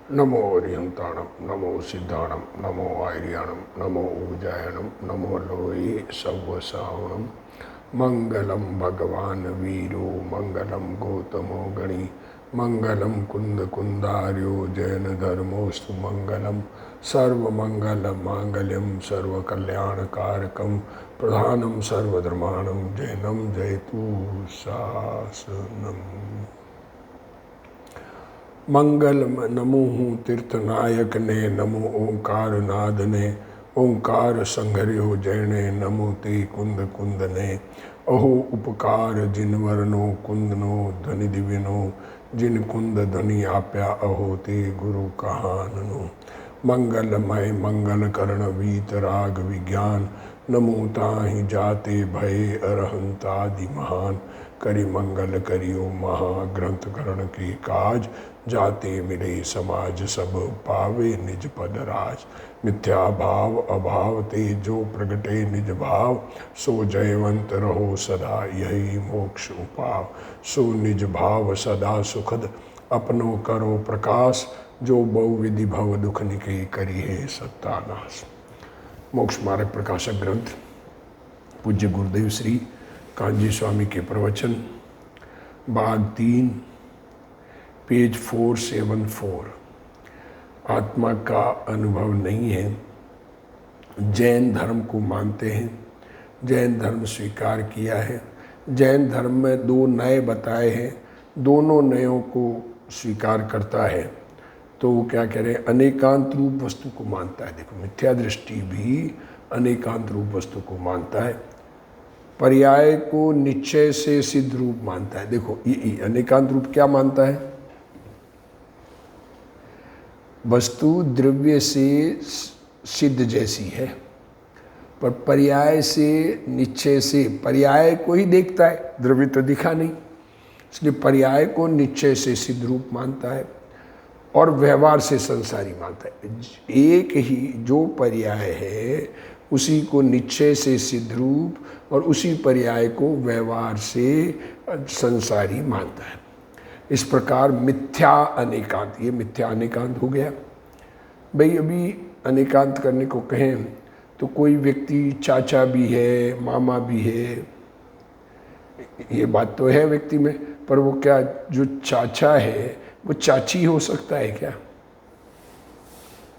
नमो अरिहंताणम, नमो सिद्धाणम, नमो आर्याणम, नमो ऊर्जायणम, नमो लोये सव्वसावणम। मंगलम भगवान वीरो, मंगलम गौतमो गणी, मंगलम कुंद कुंदार्यो जैन धर्मोस्तु मंगलम। सर्वमंगल मांगल्यम सर्वकल्याणकारकम, प्रधानम सर्वधर्माणम जैनम जयतु शासनम। मंगल नमो तीर्थनायक ने, नमो ओंकार नाद ने, ओंकार संघर्यो जैने, नमो ते कुंद कुंद ने। अहो उपकार जिन वरनो कुंदनो ध्वनि दिव्यनो, जिन कुंद ध्वनि आप्या अहो ते गुरु कहाननो। मंगलमय मंगल करण वीत राग विज्ञान, नमो ताहि जाते भय अरहंतादि महान। करि मंगल करियो महाग्रंथ करण के काज, जाते मिले समाज सब पावे निज पद राज। मिथ्या भाव अभाव ते जो प्रगटे निज भाव, सो जयवंत रहो सदा यही मोक्ष उपाव। सो निज भाव सदा सुखद अपनो करो प्रकाश, जो बहुविधि भव दुख निके करी है सत्तानाश। मोक्ष मार्ग प्रकाशक ग्रंथ पूज्य गुरुदेव श्री कांजी स्वामी के प्रवचन, भाग 3, पेज 474। आत्मा का अनुभव नहीं है। जैन धर्म को मानते हैं, जैन धर्म स्वीकार किया है। जैन धर्म में 2 नए बताए हैं, दोनों नयों को स्वीकार करता है। तो वो क्या कह रहे हैं, अनेकांत रूप वस्तु को मानता है। देखो, मिथ्या दृष्टि भी अनेकांत रूप वस्तु को मानता है। पर्याय को निश्चय से सिद्ध रूप मानता है। देखो, ये अनेकांत रूप क्या मानता है, वस्तु द्रव्य से सिद्ध जैसी है, पर पर्याय से निश्चय से, पर्याय को ही देखता है, द्रव्य तो दिखा नहीं, इसलिए पर्याय को निश्चय से सिद्ध रूप मानता है और व्यवहार से संसारी मानता है। एक ही जो पर्याय है उसी को निश्चय से सिद्ध रूप और उसी पर्याय को व्यवहार से संसारी मानता है। इस प्रकार मिथ्या अनेकांत, ये मिथ्या अनेकांत हो गया। भाई अभी अनेकांत करने को कहें तो कोई व्यक्ति चाचा भी है, मामा भी है, ये बात तो है व्यक्ति में, पर वो क्या जो चाचा है वो चाची हो सकता है क्या?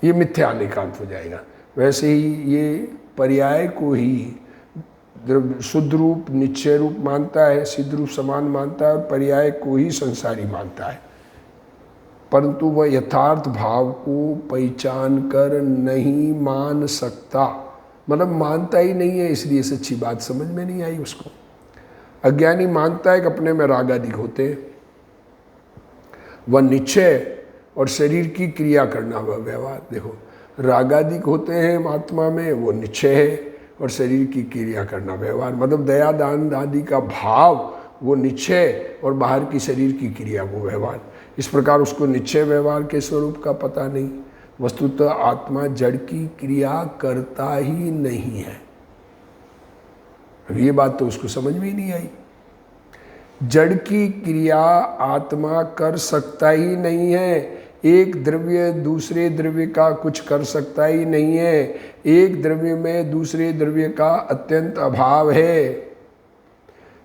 ये मिथ्या अनेकांत हो जाएगा। वैसे ही ये पर्याय को ही शुद्ध रूप निश्चय रूप मानता है, सिद्ध रूप समान मानता है और पर्याय को ही संसारी मानता है, परंतु वह यथार्थ भाव को पहचान कर नहीं मान सकता। मतलब मानता ही नहीं है, इसलिए सच्ची बात समझ में नहीं आई उसको। अज्ञानी मानता है कि अपने में राग आदि होते हैं, वह निश्चय और शरीर की क्रिया करना वह व्यवहार। देखो, रागादिक होते हैं आत्मा में, वो निश्चय है, और शरीर की क्रिया करना व्यवहार। मतलब दया दान आदि का भाव वो निश्चय और बाहर की शरीर की क्रिया वो व्यवहार। इस प्रकार उसको निश्चय व्यवहार के स्वरूप का पता नहीं। वस्तुतः आत्मा जड़ की क्रिया करता ही नहीं है। अब ये बात तो उसको समझ में ही नहीं आई। जड़ की क्रिया आत्मा कर सकता ही नहीं है। एक द्रव्य दूसरे द्रव्य का कुछ कर सकता ही नहीं है। एक द्रव्य में दूसरे द्रव्य का अत्यंत अभाव है।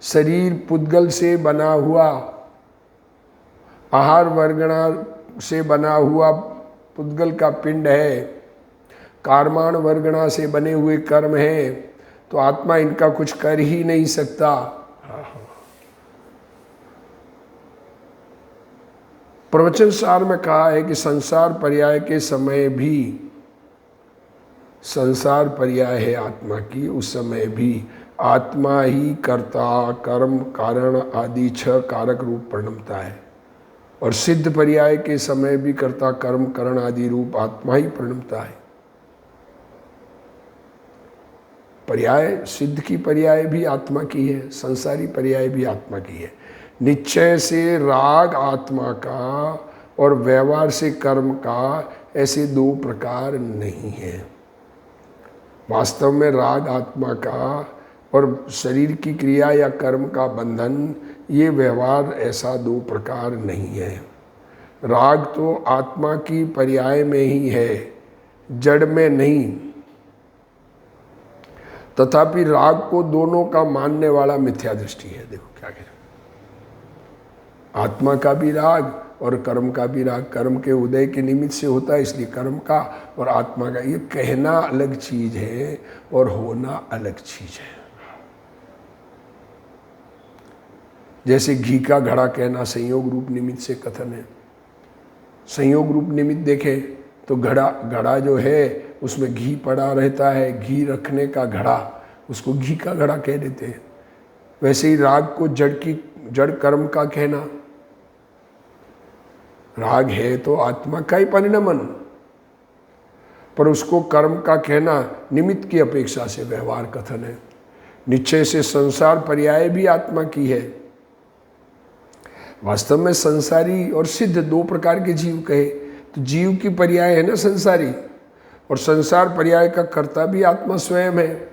शरीर पुद्गल से बना हुआ, आहार वर्गणा से बना हुआ पुद्गल का पिंड है, कार्माण वर्गणा से बने हुए कर्म है, तो आत्मा इनका कुछ कर ही नहीं सकता। प्रवचन सार में कहा है कि संसार पर्याय के समय भी, संसार पर्याय है आत्मा की, उस समय भी आत्मा ही कर्ता कर्म कारण आदि 6 कारक रूप परिणमता है, और सिद्ध पर्याय के समय भी कर्ता कर्म करण आदि रूप आत्मा ही परिणमता है। पर्याय, सिद्ध की पर्याय भी आत्मा की है, संसारी पर्याय भी आत्मा की है। निश्चय से राग आत्मा का और व्यवहार से कर्म का, ऐसे 2 प्रकार नहीं है। वास्तव में राग आत्मा का और शरीर की क्रिया या कर्म का बंधन, ये व्यवहार ऐसा 2 प्रकार नहीं है। राग तो आत्मा की पर्याय में ही है, जड़ में नहीं। तथापि राग को दोनों का मानने वाला मिथ्या दृष्टि है। देखो क्या कह रहे, आत्मा का भी राग और कर्म का भी राग। कर्म के उदय के निमित्त से होता है, इसलिए कर्म का और आत्मा का, ये कहना अलग चीज है और होना अलग चीज है। जैसे घी का घड़ा कहना संयोग रूप निमित्त से कथन है। संयोग रूप निमित्त देखें तो घड़ा जो है उसमें घी पड़ा रहता है, घी रखने का घड़ा, उसको घी का घड़ा कह देते हैं। वैसे ही राग को जड़ कर्म का कहना, राग है तो आत्मा का ही परिणमन, पर उसको कर्म का कहना निमित्त की अपेक्षा से व्यवहार कथन है। निश्चय से संसार पर्याय भी आत्मा की है। वास्तव में संसारी और सिद्ध दो प्रकार के जीव कहे तो जीव की पर्याय है ना संसारी, और संसार पर्याय का कर्ता भी आत्मा स्वयं है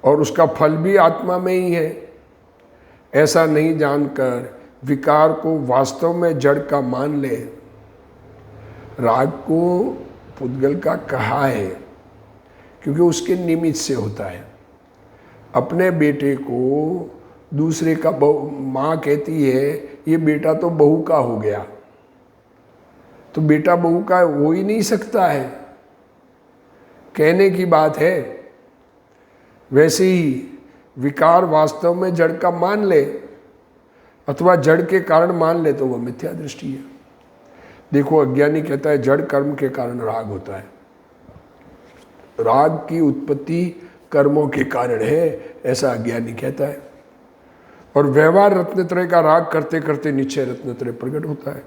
और उसका फल भी आत्मा में ही है। ऐसा नहीं जानकर विकार को वास्तव में जड़ का मान ले। राग को पुद्गल का कहा है क्योंकि उसके निमित्त से होता है। अपने बेटे को दूसरे का माँ कहती है ये बेटा तो बहू का हो गया, तो बेटा बहू का हो ही नहीं सकता है, कहने की बात है। वैसे ही विकार वास्तव में जड़ का मान ले अथवा जड़ के कारण मान ले तो वह मिथ्या दृष्टि है। देखो अज्ञानी कहता है जड़ कर्म के कारण राग होता है, राग की उत्पत्ति कर्मों के कारण है, ऐसा अज्ञानी कहता है। और व्यवहार रत्नत्रय का राग करते करते निश्चय रत्नत्रय प्रकट होता है।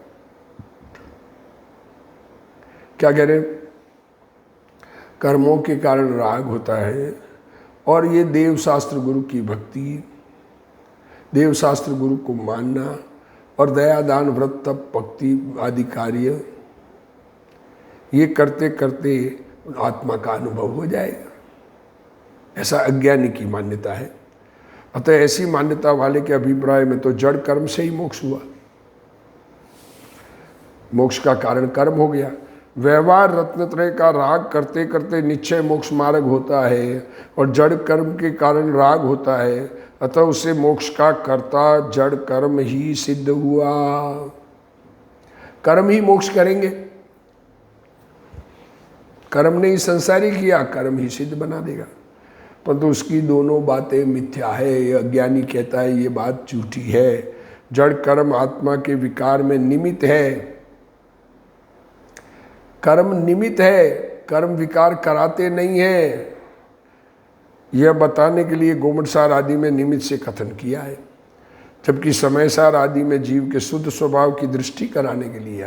क्या कह रहे, कर्मों के कारण राग होता है और ये देव शास्त्र गुरु की भक्ति, देव शास्त्र गुरु को मानना और दया दान व्रत तप भक्ति आदि कार्य ये करते करते आत्मा का अनुभव हो जाएगा, ऐसा अज्ञानी की मान्यता है। अतः ऐसी मान्यता वाले के अभिप्राय में तो जड़ कर्म से ही मोक्ष हुआ, मोक्ष का कारण कर्म हो गया। व्यवहार रत्नत्रय का राग करते करते निश्चय मोक्ष मार्ग होता है और जड़ कर्म के कारण राग होता है, अतः उसे मोक्ष का कर्ता जड़ कर्म ही सिद्ध हुआ। कर्म ही मोक्ष करेंगे, कर्म ने ही संसारी किया, कर्म ही सिद्ध बना देगा। परंतु उसकी दोनों बातें मिथ्या है। ये अज्ञानी कहता है ये बात झूठी है। जड़ कर्म आत्मा के विकार में निमित्त है, कर्म निमित्त है, कर्म विकार कराते नहीं है। यह बताने के लिए गोमटसार आदि में निमित्त से कथन किया है, जबकि समयसार आदि में जीव के शुद्ध स्वभाव की दृष्टि कराने के लिए।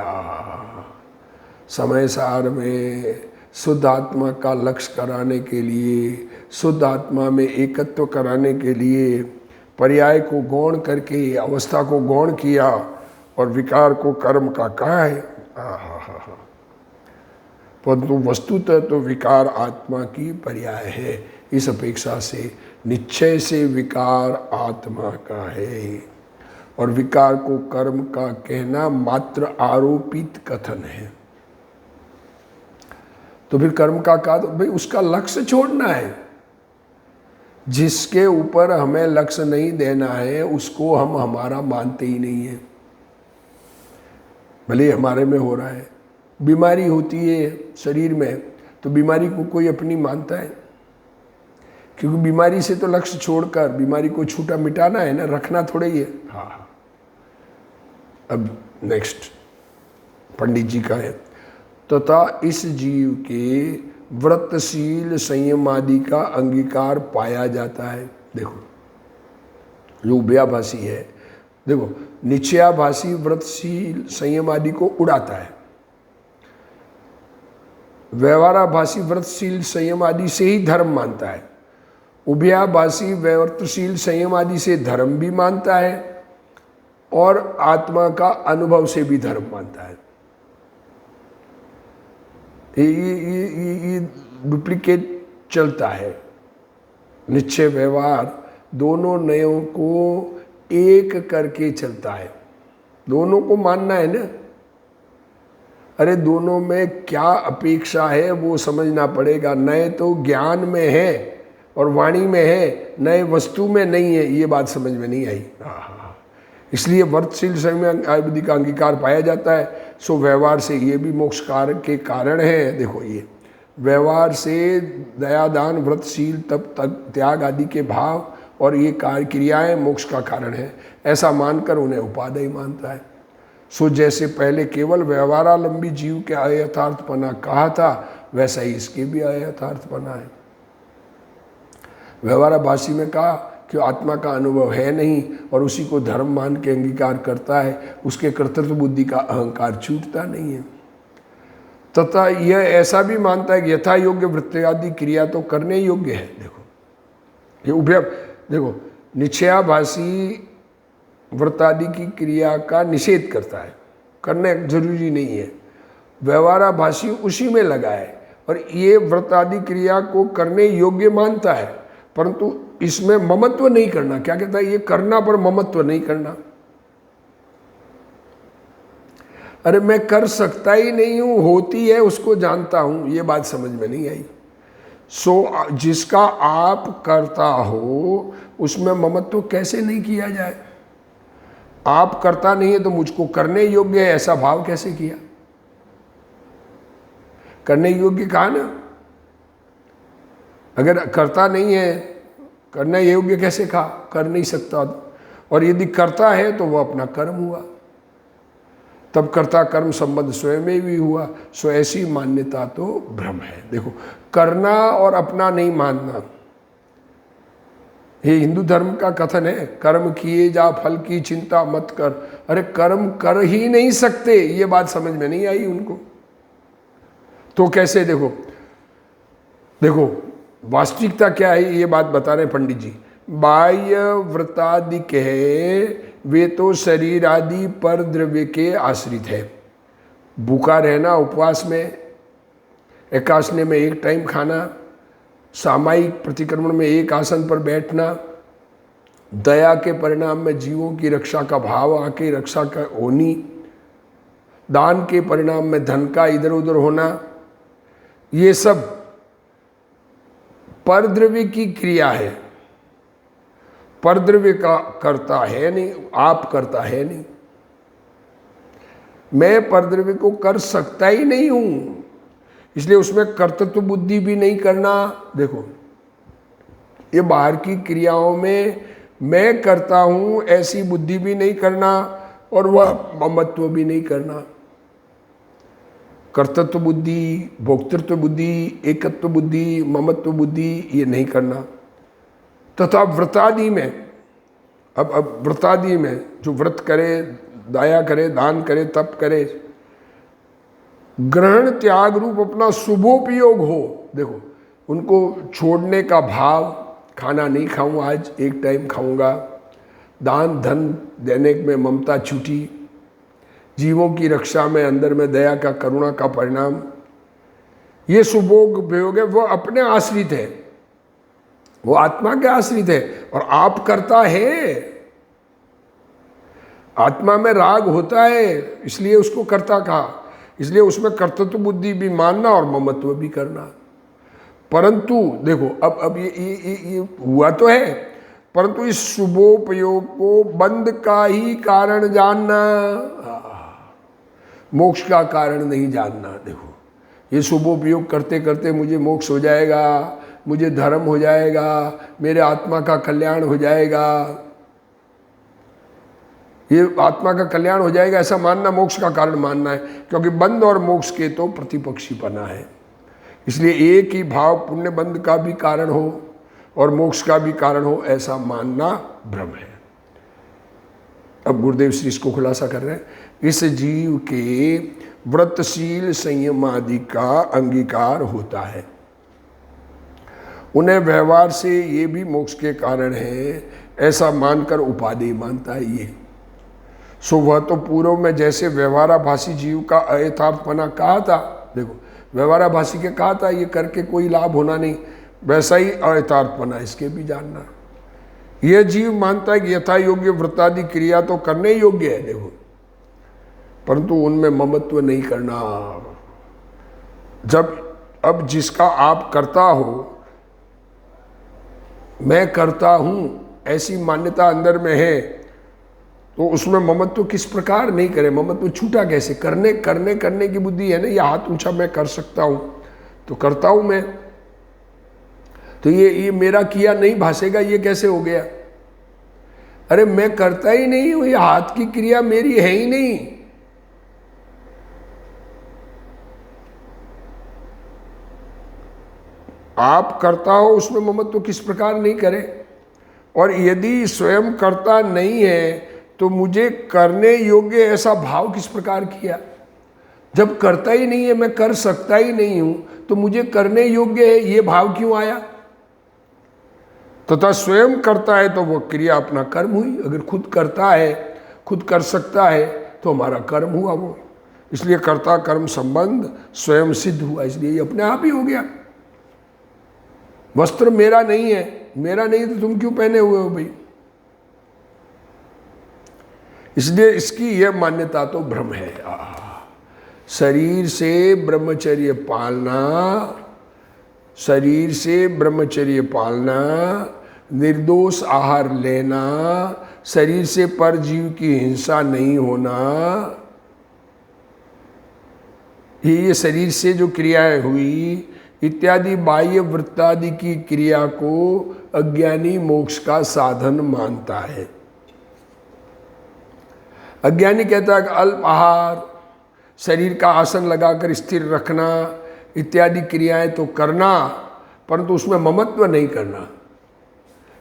समयसार में शुद्ध आत्मा का लक्ष्य कराने के लिए, शुद्ध आत्मा में एकत्व कराने के लिए पर्याय को गौण करके अवस्था को गौण किया और विकार को कर्म का कहा है। परंतु वस्तुतः तो विकार आत्मा की पर्याय है। इस अपेक्षा से निश्चय से विकार आत्मा का है और विकार को कर्म का कहना मात्र आरोपित कथन है। तो फिर कर्म का कहा तो भाई उसका लक्ष्य छोड़ना है। जिसके ऊपर हमें लक्ष्य नहीं देना है उसको हम हमारा मानते ही नहीं है। भले हमारे में हो रहा है, बीमारी होती है शरीर में तो बीमारी को कोई अपनी मानता है, क्योंकि बीमारी से तो लक्ष्य छोड़कर बीमारी को छूटा मिटाना है ना, रखना थोड़ा ही है। हाँ, अब नेक्स्ट पंडित जी का है, तथा इस जीव के व्रतशील संयम आदि का अंगीकार पाया जाता है। देखो जो उभयाभासी है, देखो निश्चयाभासी व्रतशील संयम आदि को उड़ाता है, व्यवहाराभासी व्रतशील संयम आदि से ही धर्म मानता है, उभयाभासी व्रतशील संयम आदि से धर्म भी मानता है और आत्मा का अनुभव से भी धर्म मानता है। ये डुप्लीकेट चलता है। निश्चय व्यवहार दोनों नयों को एक करके चलता है, दोनों को मानना है ना। अरे दोनों में क्या अपेक्षा है वो समझना पड़ेगा। नए तो ज्ञान में है और वाणी में है, नए वस्तु में नहीं है, ये बात समझ में नहीं आई। इसलिए व्रतशील संयम आदि का अंगीकार पाया जाता है। सो व्यवहार से ये भी मोक्ष कार्य के कारण है। देखो ये व्यवहार से दयादान व्रतशील तप तक त्याग आदि के भाव और ये कार्य क्रियाएं मोक्ष का कारण है, ऐसा मानकर उन्हें उपादेय मानता है। सो जैसे पहले केवल व्यवहारालंबी जीव के अयथार्थपना कहा था, वैसा ही इसके भी अयथार्थपना है। व्यवहाराभासी में कहा कि आत्मा का अनुभव है नहीं और उसी को धर्म मान के अंगीकार करता है, उसके कर्तृत्व बुद्धि का अहंकार छूटता नहीं है। तथा यह ऐसा भी मानता है कि यथा योग्य वृत्ति आदि क्रिया तो करने योग्य है। देखो ये उभय, देखो निश्चयाभासी व्रतादि की क्रिया का निषेध करता है, करने जरूरी नहीं है। व्यवहाराभासी उसी में लगा है और ये व्रतादि क्रिया को करने योग्य मानता है, परंतु इसमें ममत्व नहीं करना। क्या कहता है? ये करना पर ममत्व नहीं करना। अरे मैं कर सकता ही नहीं हूं, होती है उसको जानता हूं, ये बात समझ में नहीं आई। सो जिसका आप करता हो उसमें ममत्व कैसे नहीं किया जाए? आप करता नहीं है तो मुझको करने योग्य है, ऐसा भाव कैसे किया? करने योग्य कहा ना, अगर करता नहीं है करने योग्य कैसे कहा? कर नहीं सकता। और यदि करता है तो वह अपना कर्म हुआ, तब कर्ता कर्म संबंध स्वयं में भी हुआ। सो ऐसी मान्यता तो भ्रम है। देखो करना और अपना नहीं मानना, ये हिंदू धर्म का कथन है, कर्म किए जा फल की चिंता मत कर। अरे कर्म कर ही नहीं सकते, ये बात समझ में नहीं आई उनको। तो कैसे? देखो देखो वास्तविकता क्या है ये बात बता रहे पंडित जी। बाह्य व्रतादि कहे वे तो शरीर आदि पर द्रव्य के आश्रित है। भूखा रहना उपवास में, एकादशी में एक टाइम खाना, सामायिक प्रतिक्रमण में एक आसन पर बैठना, दया के परिणाम में जीवों की रक्षा का भाव आके रक्षा का होनी, दान के परिणाम में धन का इधर उधर होना, ये सब परद्रव्य की क्रिया है। परद्रव्य का करता है नहीं, आप करता है नहीं। मैं परद्रव्य को कर सकता ही नहीं हूं, इसलिए उसमें कर्तृत्व बुद्धि भी नहीं करना। देखो ये बाहर की क्रियाओं में मैं करता हूं ऐसी बुद्धि भी नहीं करना और वह ममत्व भी नहीं करना। कर्तृत्व बुद्धि, भोक्तृत्व बुद्धि, एकत्व बुद्धि, ममत्व बुद्धि ये नहीं करना। तथा व्रतादि में, अब व्रतादि में जो व्रत करे, दया करे, दान करे, तप करे, ग्रहण त्याग रूप अपना शुभोपयोग हो। देखो उनको छोड़ने का भाव, खाना नहीं खाऊं आज, एक टाइम खाऊंगा, दान धन देने में ममता छूटी, जीवों की रक्षा में अंदर में दया का करुणा का परिणाम, ये शुभोपयोग है। वह अपने आश्रित है, वो आत्मा के आश्रित है और आप करता है। आत्मा में राग होता है इसलिए उसको करता कहा, इसलिए उसमें कर्तृत्व बुद्धि भी मानना और ममत्व भी करना। परंतु देखो अब ये हुआ तो है, परंतु इस शुभोपयोग को बंध का ही कारण जानना, मोक्ष का कारण नहीं जानना। देखो ये शुभोपयोग करते करते मुझे मोक्ष हो जाएगा, मुझे धर्म हो जाएगा, मेरे आत्मा का कल्याण हो जाएगा, ये आत्मा का कल्याण हो जाएगा ऐसा मानना मोक्ष का कारण मानना है। क्योंकि बंध और मोक्ष के तो प्रतिपक्षी बना है, इसलिए एक ही भाव पुण्य बंध का भी कारण हो और मोक्ष का भी कारण हो ऐसा मानना भ्रम है। अब गुरुदेव श्री इसको खुलासा कर रहे हैं। इस जीव के व्रतशील संयम आदि का अंगीकार होता है, उन्हें व्यवहार से ये भी मोक्ष के कारण है ऐसा मानकर उपादेय मानता है ये। सो वह तो पूर्व में जैसे व्यवहाराभासी जीव का अयथार्थपना कहा था, देखो व्यवहाराभासी के कहा था ये करके कोई लाभ होना नहीं, वैसा ही अयथार्थपना इसके भी जानना। यह जीव मानता है कि यथा योग्य व्रतादि क्रिया तो करने योग्य है। देखो परंतु उनमें ममत्व नहीं करना। जब अब जिसका आप करता हो, मैं करता हूं, ऐसी मान्यता अंदर में है, तो उसमें ममत्व किस प्रकार नहीं करे? ममत्व छूटा कैसे? करने करने करने की बुद्धि है ना। ये हाथ ऊंचा मैं कर सकता हूं तो करता हूं मैं, तो ये मेरा किया नहीं भासेगा, ये कैसे हो गया? अरे मैं करता ही नहीं हूं, ये हाथ की क्रिया मेरी है ही नहीं। आप करता हो उसमें ममत्व किस प्रकार नहीं करे? और यदि स्वयं करता नहीं है तो मुझे करने योग्य ऐसा भाव किस प्रकार किया? जब करता ही नहीं है, मैं कर सकता ही नहीं हूं, तो मुझे करने योग्य है ये भाव क्यों आया? तथा स्वयं करता है तो वह क्रिया अपना कर्म हुई। अगर खुद करता है, खुद कर सकता है, तो हमारा कर्म हुआ वो। इसलिए कर्ता कर्म संबंध स्वयं सिद्ध हुआ, इसलिए ये अपने आप ही हो गया। वस्त्र मेरा नहीं है, मेरा नहीं तो तुम क्यों पहने हुए हो भाई? इसलिए इसकी यह मान्यता तो भ्रम है। शरीर से ब्रह्मचर्य पालना, शरीर से ब्रह्मचर्य पालना, निर्दोष आहार लेना, शरीर से परजीव की हिंसा नहीं होना, ये शरीर से जो क्रियाएं हुई इत्यादि बाह्य वृत्तादि की क्रिया को अज्ञानी मोक्ष का साधन मानता है। अज्ञानी कहता है कि अल्प आहार, शरीर का आसन लगाकर स्थिर रखना इत्यादि क्रियाएं तो करना, परंतु उसमें ममत्व नहीं करना।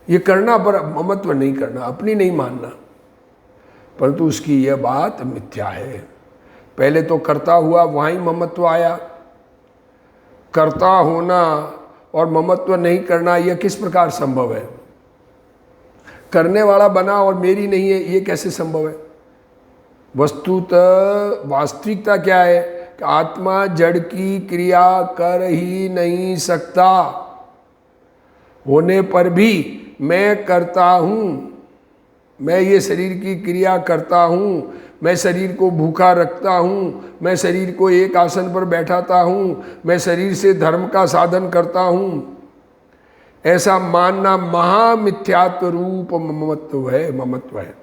ये करना पर ममत्व नहीं करना, अपनी नहीं मानना, परंतु उसकी यह बात मिथ्या है। पहले तो करता हुआ वहीं ममत्व आया। करता होना और ममत्व नहीं करना यह किस प्रकार संभव है? करने वाला बना और मेरी नहीं है, ये कैसे संभव है? वस्तुतः वास्तविकता क्या है कि आत्मा जड़ की क्रिया कर ही नहीं सकता, होने पर भी मैं करता हूँ, मैं ये शरीर की क्रिया करता हूँ, मैं शरीर को भूखा रखता हूँ, मैं शरीर को एक आसन पर बैठाता हूँ, मैं शरीर से धर्म का साधन करता हूँ, ऐसा मानना महामिथ्यात्व रूप ममत्व है।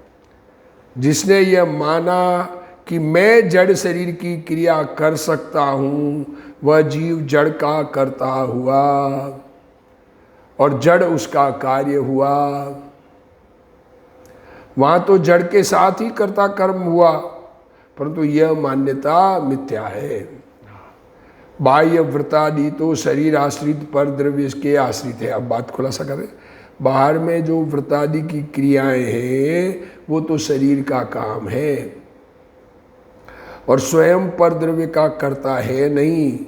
जिसने यह माना कि मैं जड़ शरीर की क्रिया कर सकता हूँ, वह जीव जड़ का करता हुआ और जड़ उसका कार्य हुआ। वहाँ तो जड़ के साथ ही कर्ता कर्म हुआ, परंतु यह मान्यता मिथ्या है। बाह्य वृत्तादि तो शरीर आश्रित पर द्रव्य के आश्रित है। अब बात खुलासा करें, बाहर में जो वृत्तादि की क्रियाएं हैं वो तो शरीर का काम है और स्वयं पर द्रव्य का कर्ता है नहीं।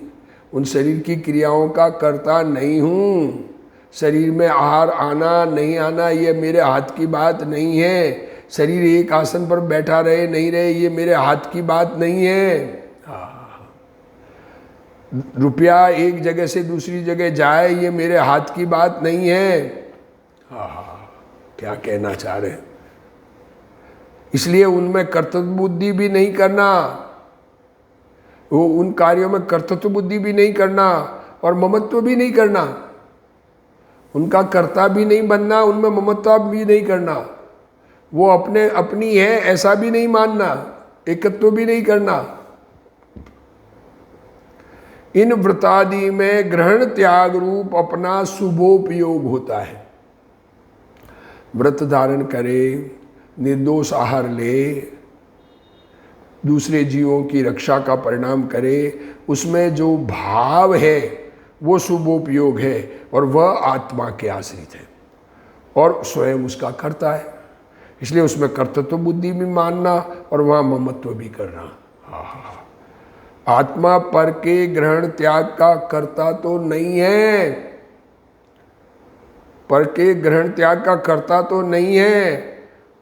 उन शरीर की क्रियाओं का कर्ता नहीं हूँ। शरीर में आहार आना नहीं आना ये मेरे हाथ की बात नहीं है। शरीर एक आसन पर बैठा रहे नहीं रहे ये मेरे हाथ की बात नहीं है। रुपया एक जगह से दूसरी जगह जाए ये मेरे हाथ की बात नहीं है। क्या कहना चाह रहे हैं? इसलिए उनमें कर्तव्य बुद्धि भी नहीं करना, वो उन कार्यों में कर्तव्य बुद्धि भी नहीं करना और ममत्व भी नहीं करना। उनका कर्ता भी नहीं बनना, उनमें ममत्व भी नहीं करना। वो अपने अपनी है ऐसा भी नहीं मानना, एकत्व भी नहीं करना। इन व्रतादि में ग्रहण त्याग रूप अपना शुभोपयोग होता है। व्रत धारण करे, निर्दोष आहार ले, दूसरे जीवों की रक्षा का परिणाम करे, उसमें जो भाव है वो शुभोपयोग है और वह आत्मा के आश्रित है और स्वयं उसका करता है। इसलिए उसमें कर्तृत्व बुद्धि भी मानना और वहाँ ममत्व भी करना। आत्मा पर के ग्रहण त्याग का कर्ता तो नहीं है, पर के ग्रहण त्याग का कर्ता तो नहीं है,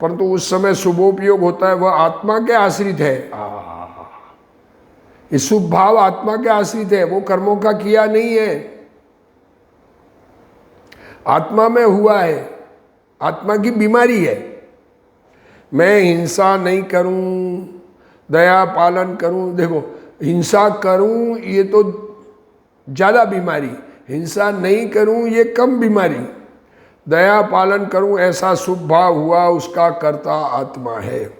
परंतु उस समय शुभोपयोग होता है वह आत्मा के आश्रित है। ये शुभ भाव आत्मा के आश्रित है, वो कर्मों का किया नहीं है, आत्मा में हुआ है, आत्मा की बीमारी है। मैं हिंसा नहीं करूं, दया पालन करूं, देखो हिंसा करूं ये तो ज़्यादा बीमारी, हिंसा नहीं करूं ये कम बीमारी। दया पालन करूं ऐसा शुभ भाव हुआ, उसका कर्ता आत्मा है।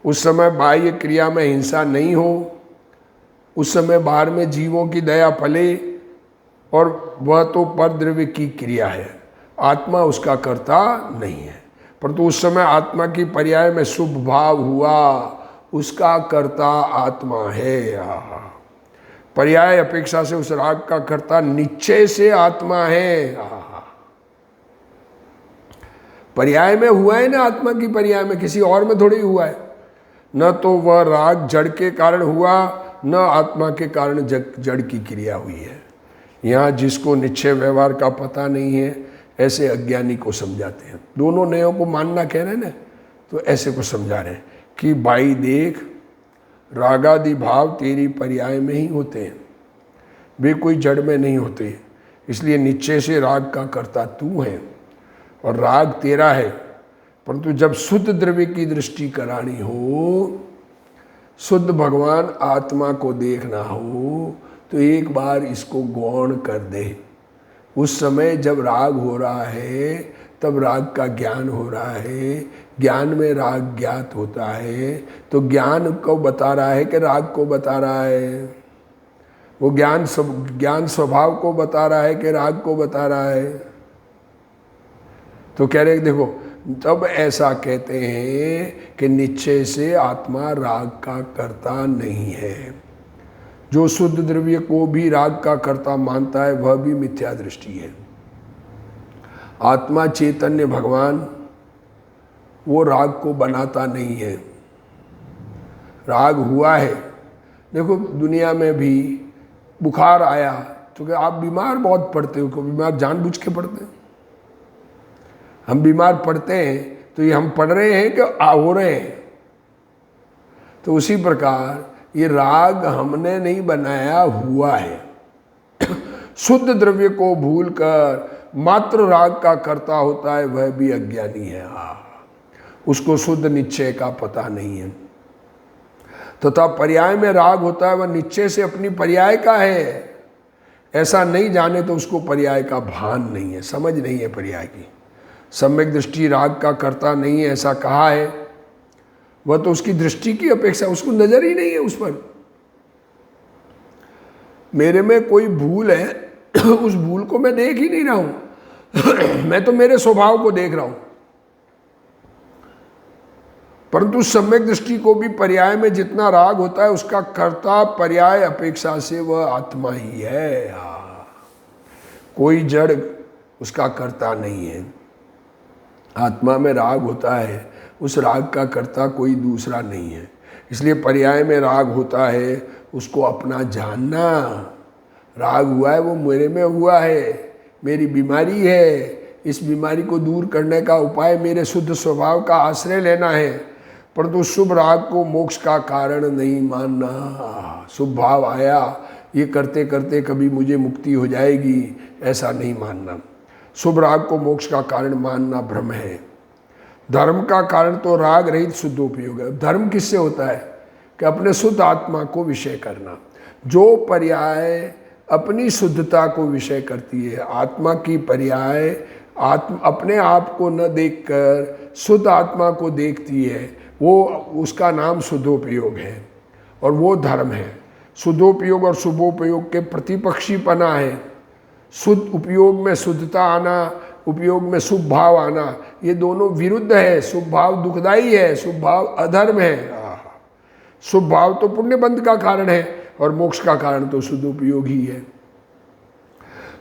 उस समय बाह्य क्रिया में हिंसा नहीं हो, उस समय बाहर में जीवों की दया फले, और वह तो परद्रव्य की क्रिया है, आत्मा उसका कर्ता नहीं है। परंतु उस समय आत्मा की पर्याय में शुभ भाव हुआ, उसका कर्ता आत्मा है। पर्याय अपेक्षा से उस राग का कर्ता निश्चय से आत्मा है। पर्याय में हुआ है ना, आत्मा की पर्याय में, किसी और में थोड़ी हुआ है। न तो वह राग जड़ के कारण हुआ, न आत्मा के कारण जड़ की क्रिया हुई है। यहाँ जिसको निश्चय व्यवहार का पता नहीं है, ऐसे अज्ञानी को समझाते हैं। दोनों नयों को मानना कह रहे हैं ना, तो ऐसे को समझा रहे हैं कि भाई देख, रागादि भाव तेरी पर्याय में ही होते हैं, वे कोई जड़ में नहीं होते। इसलिए निश्चय से राग का कर्ता तू है और राग तेरा है। परंतु जब शुद्ध द्रव्य की दृष्टि करानी हो, शुद्ध भगवान आत्मा को देखना हो, तो एक बार इसको गौण कर दे। उस समय जब राग हो रहा है, तब राग का ज्ञान हो रहा है, ज्ञान में राग ज्ञात होता है, तो ज्ञान को बता रहा है कि राग को बता रहा है। वो ज्ञान स्वभाव को बता रहा है कि राग को बता रहा है। तो कह रहे देखो, तब ऐसा कहते हैं कि निश्चय से आत्मा राग का कर्ता नहीं है। जो शुद्ध द्रव्य को भी राग का कर्ता मानता है, वह भी मिथ्या दृष्टि है। आत्मा चैतन्य भगवान वो राग को बनाता नहीं है। राग हुआ है, देखो दुनिया में भी बुखार आया तो क्या आप बीमार बहुत पड़ते हो? क्यों बीमार जानबूझ के पड़ते हैं? हम बीमार पड़ते हैं तो ये हम पढ़ रहे हैं कि हो रहे हैं। तो उसी प्रकार ये राग हमने नहीं बनाया, हुआ है। शुद्ध द्रव्य को भूलकर मात्र राग का कर्ता होता है, वह भी अज्ञानी है। उसको शुद्ध निश्चय का पता नहीं है। तथा पर्याय में राग होता है, वह निश्चय से अपनी पर्याय का है, ऐसा नहीं जाने तो उसको पर्याय का भान नहीं है, समझ नहीं है पर्याय की। सम्यक दृष्टि राग का कर्ता नहीं है ऐसा कहा है, वह तो उसकी दृष्टि की अपेक्षा, उसको नजर ही नहीं है उस पर। मेरे में कोई भूल है, उस भूल को मैं देख ही नहीं रहा हूं मैं तो मेरे स्वभाव को देख रहा हूं। परंतु सम्यक दृष्टि को भी पर्याय में जितना राग होता है, उसका कर्ता पर्याय अपेक्षा से वह आत्मा ही है। कोई जड़ उसका कर्ता नहीं है। आत्मा में राग होता है, उस राग का कर्ता कोई दूसरा नहीं है। इसलिए पर्याय में राग होता है, उसको अपना जानना। राग हुआ है वो मेरे में हुआ है, मेरी बीमारी है, इस बीमारी को दूर करने का उपाय मेरे शुद्ध स्वभाव का आश्रय लेना है। परंतु शुभ राग को मोक्ष का कारण नहीं मानना। शुभ भाव आया, ये करते करते कभी मुझे मुक्ति हो जाएगी, ऐसा नहीं मानना। शुभ राग को मोक्ष का कारण मानना भ्रम है। धर्म का कारण तो राग रहित शुद्धोपयोग है। धर्म किससे होता है? कि अपने शुद्ध आत्मा को विषय करना। जो पर्याय अपनी शुद्धता को विषय करती है, आत्मा की पर्याय अपने आप को न देखकर शुद्ध आत्मा को देखती है, वो उसका नाम शुद्धोपयोग है और वो धर्म है। शुद्धोपयोग और शुभोपयोग के प्रतिपक्षीपना है। शुद्ध उपयोग में शुद्धता आना, उपयोग में शुभ भाव आना, ये दोनों विरुद्ध है। शुभ भाव दुखदाई है, शुभ भाव अधर्म है। शुभ भाव तो पुण्य बंध का कारण है और मोक्ष का कारण तो शुद्ध उपयोग ही है।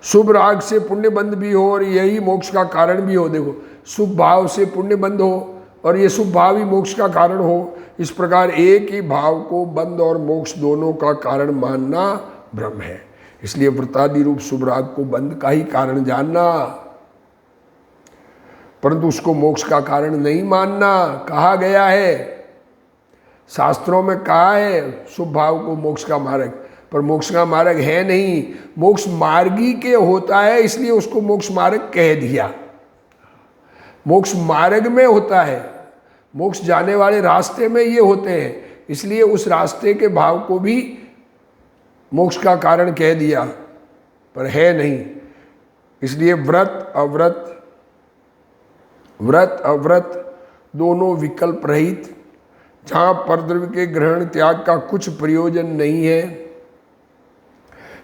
शुभ राग से पुण्य बंध भी हो और यही मोक्ष का कारण भी हो। देखो, शुभ भाव से पुण्य बंध हो और ये शुभ भाव ही मोक्ष का कारण हो। इस प्रकार एक ही भाव को बंध और मोक्ष दोनों का कारण मानना भ्रम है। इसलिए वृत्तादि रूप शुभ राग को बंध का ही कारण जानना, परंतु उसको मोक्ष का कारण नहीं मानना। कहा गया है, शास्त्रों में कहा है शुभ भाव को मोक्ष का मार्ग, पर मोक्ष का मार्ग है नहीं। मोक्ष मार्गी के होता है, इसलिए उसको मोक्ष मार्ग कह दिया। मोक्ष मार्ग में होता है, मोक्ष जाने वाले रास्ते में ये होते हैं, इसलिए उस रास्ते के भाव को भी मोक्ष का कारण कह दिया, पर है नहीं। इसलिए व्रत अव्रत दोनों विकल्प रहित, जहाँ परद्रव्य के ग्रहण त्याग का कुछ प्रयोजन नहीं है,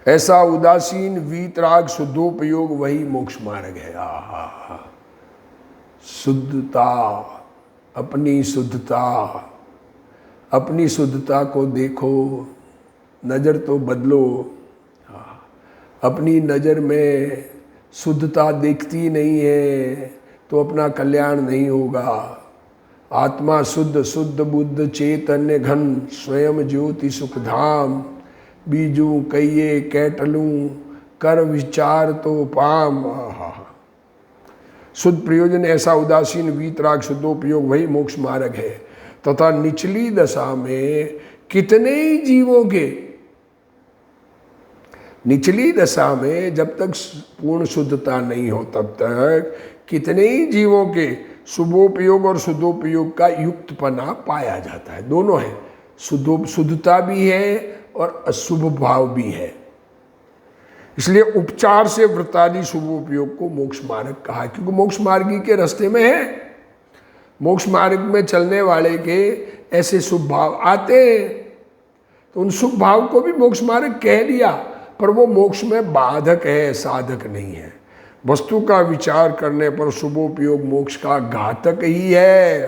ऐसा उदासीन वीतराग शुद्धोपयोग वही मोक्ष मार्ग है। शुद्धता, अपनी शुद्धता को देखो, नज़र तो बदलो। अपनी नज़र में शुद्धता दिखती नहीं है तो अपना कल्याण नहीं होगा। आत्मा शुद्ध बुद्ध चैतन्य घन, स्वयं ज्योति सुख धाम, बीजू कहिए कैटलूं कर विचार तो पाम। शुद्ध प्रयोजन ऐसा उदासीन वीतराग शुद्धोपयोग वही मोक्ष मार्ग है। तथा निचली दशा में कितने ही जीवों के, निचली दशा में जब तक पूर्ण शुद्धता नहीं हो तब तक कितने ही जीवों के शुभोपयोग और शुद्धोपयोग का युक्तपना पाया जाता है। दोनों है, शुद्धता भी है और अशुभ भाव भी है। इसलिए उपचार से व्रतादि शुभोपयोग को मोक्ष मार्ग कहा, क्योंकि मोक्ष मार्गी के रास्ते में है। मोक्ष मार्ग में चलने वाले के ऐसे शुभ भाव आते हैं, तो उन शुभ भाव को भी मोक्ष मार्ग कह दिया, पर वो मोक्ष में बाधक है, साधक नहीं है। वस्तु का विचार करने पर शुभोपयोग मोक्ष का घातक ही है,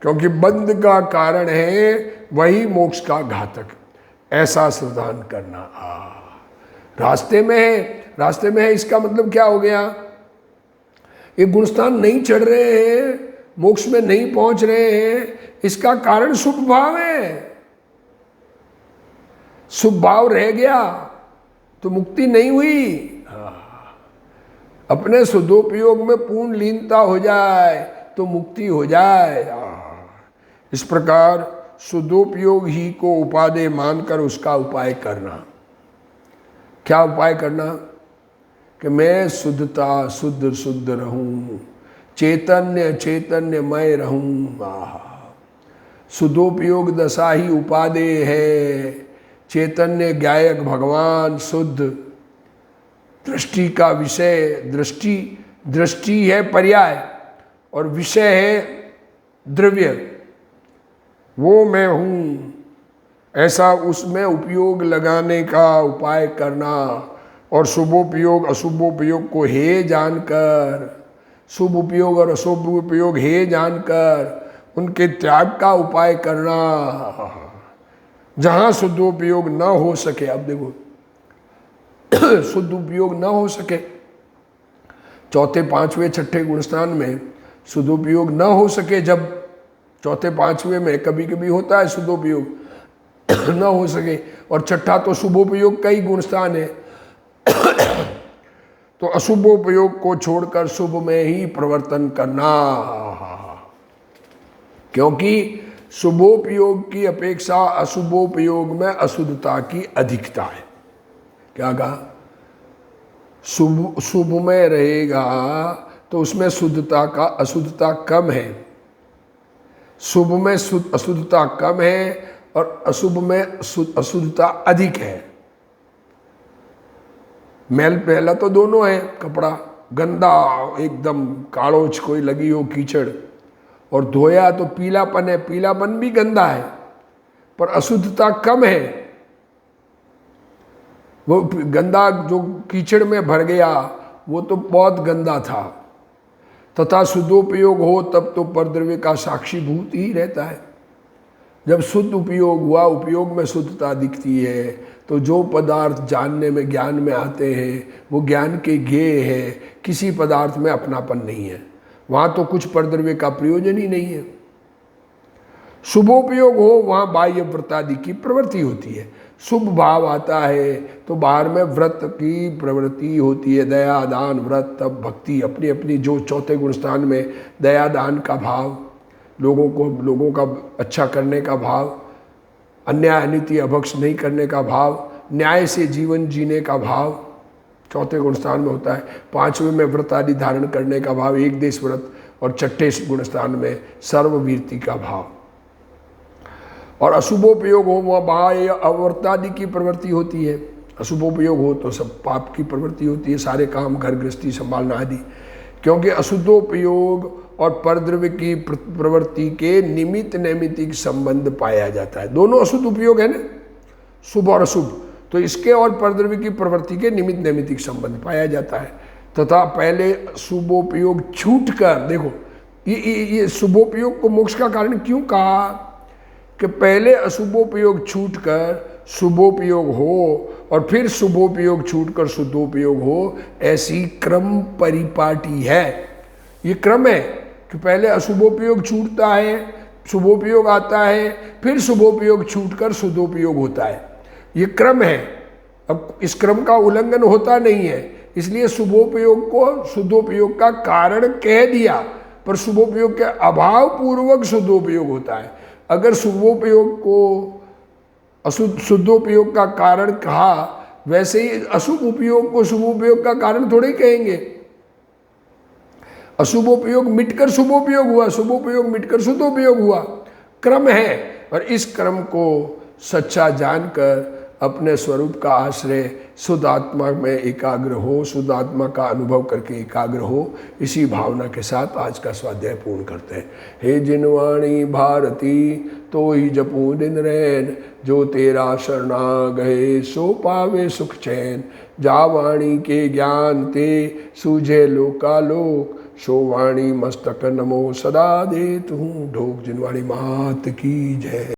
क्योंकि बंध का कारण है वही मोक्ष का घातक। ऐसा श्रद्धान करना। रास्ते में है इसका मतलब क्या हो गया? ये गुणस्थान नहीं चढ़ रहे हैं, मोक्ष में नहीं पहुंच रहे हैं, इसका कारण शुभ भाव है। शुभ भाव रह गया तो मुक्ति नहीं हुई। अपने शुद्धोपयोग में पूर्ण लीनता हो जाए तो मुक्ति हो जाए। इस प्रकार शुद्धोपयोग ही को उपादेय मानकर उसका उपाय करना। क्या उपाय करना? कि मैं शुद्ध रहूं, चैतन्यमय रहूं। शुद्धोपयोग दशा ही उपादेय है। चैतन्य गायक भगवान शुद्ध, दृष्टि का विषय, दृष्टि है पर्याय और विषय है द्रव्य, वो मैं हूँ। ऐसा उसमें उपयोग लगाने का उपाय करना और शुभोपयोग अशुभोपयोग को हे जानकर, शुभ उपयोग और अशुभ उपयोग हे जानकर उनके त्याग का उपाय करना। जहाँ शुद्धोपयोग न हो सके, अब देखो शुद्ध उपयोग न हो सके, चौथे पांचवें छठे गुणस्थान में शुद्धोपयोग न हो सके, जब चौथे पांचवें में कभी कभी होता है शुद्धोपयोग न हो सके, और छठा तो शुभोपयोग का ही गुणस्थान है, तो अशुभोपयोग को छोड़कर शुभ में ही प्रवर्तन करना। क्योंकि शुभोपयोग की अपेक्षा अशुभोपयोग में अशुद्धता की अधिकता है। क्या कहा? शुभ में रहेगा तो उसमें अशुद्धता कम है। शुभ में अशुद्धता कम है और अशुभ में अशुद्धता अधिक है। मैल पहला तो दोनों है, कपड़ा गंदा एकदम कालोच कोई लगी हो कीचड़, और धोया तो पीलापन है, पीलापन भी गंदा है पर अशुद्धता कम है। वो गंदा जो कीचड़ में भर गया वो तो बहुत गंदा था। तथा शुद्धोपयोग हो तब तो परद्रव्य का साक्षीभूत ही रहता है। जब शुद्ध उपयोग हुआ, उपयोग में शुद्धता दिखती है, तो जो पदार्थ जानने में ज्ञान में आते हैं वो ज्ञान के ज्ञेय है, किसी पदार्थ में अपनापन नहीं है, वहाँ तो कुछ परद्रव्य का प्रयोजन ही नहीं है। शुभोपयोग हो वहाँ बाह्य व्रतादि की प्रवृत्ति होती है। शुभ भाव आता है तो बाहर में व्रत की प्रवृत्ति होती है, दया दान व्रत, तब भक्ति अपनी अपनी, जो चौथे गुणस्थान में दया दान का भाव, लोगों का अच्छा करने का भाव, अन्याय अनिति अभक्ष नहीं करने का भाव, न्याय से जीवन जीने का भाव चौथे गुणस्थान में होता है। पांचवें में व्रत आदि धारण करने का भाव, एक देश व्रत, और छठे गुणस्थान में सर्ववीरति का भाव। और अशुभोपयोग हो वहाँ अवर्तादि की प्रवृत्ति होती है। अशुभोपयोग हो तो सब पाप की प्रवृत्ति होती है, सारे काम घर गृहस्थी संभालना आदि। क्योंकि अशुद्धोपयोग और परद्रव्य की प्रवृत्ति के निमित्त नैमित्तिक संबंध पाया जाता है। दोनों अशुद्ध उपयोग है ना, शुभ और अशुभ, तो इसके और परद्रव्य की प्रवृत्ति के निमित्त नैमित्तिक संबंध पाया जाता है। तथा पहले शुभोपयोग छूट कर, देखो ये शुभोपयोग को मोक्ष का कारण क्यों कहा कि पहले अशुभोपयोग छूट कर शुभोपयोग हो और फिर शुभोपयोग छूटकर शुद्धोपयोग हो, ऐसी क्रम परिपाटी है। ये क्रम है कि पहले अशुभोपयोग छूटता है, शुभोपयोग आता है, फिर शुभोपयोग छूटकर शुद्धोपयोग होता है। ये क्रम है। अब इस क्रम का उल्लंघन होता नहीं है, इसलिए शुभोपयोग को शुद्धोपयोग का कारण कह दिया, पर शुभोपयोग के अभाव पूर्वक शुद्धोपयोग होता है। अगर शुभोपयोग को शुद्धोपयोग का कारण कहा, वैसे ही अशुभ उपयोग को शुभोपयोग का कारण थोड़े ही कहेंगे। अशुभोपयोग मिटकर शुभोपयोग हुआ, शुभोपयोग मिटकर शुद्धोपयोग हुआ, क्रम है। और इस क्रम को सच्चा जानकर अपने स्वरूप का आश्रय शुद्ध आत्मा में एकाग्र हो, शुद्ध आत्मा का अनुभव करके एकाग्र हो, इसी भावना के साथ आज का स्वाध्याय पूर्ण करते हैं। हे जिनवाणी भारती तो ही जपू दिन रैन, जो तेरा शरणा गए सो पावे सुख चैन। जा वाणी के ज्ञान ते सूझे लोकालोक, सो वाणी मस्तक नमो सदा देत हूँ ढोक। जिनवाणी मात की जय।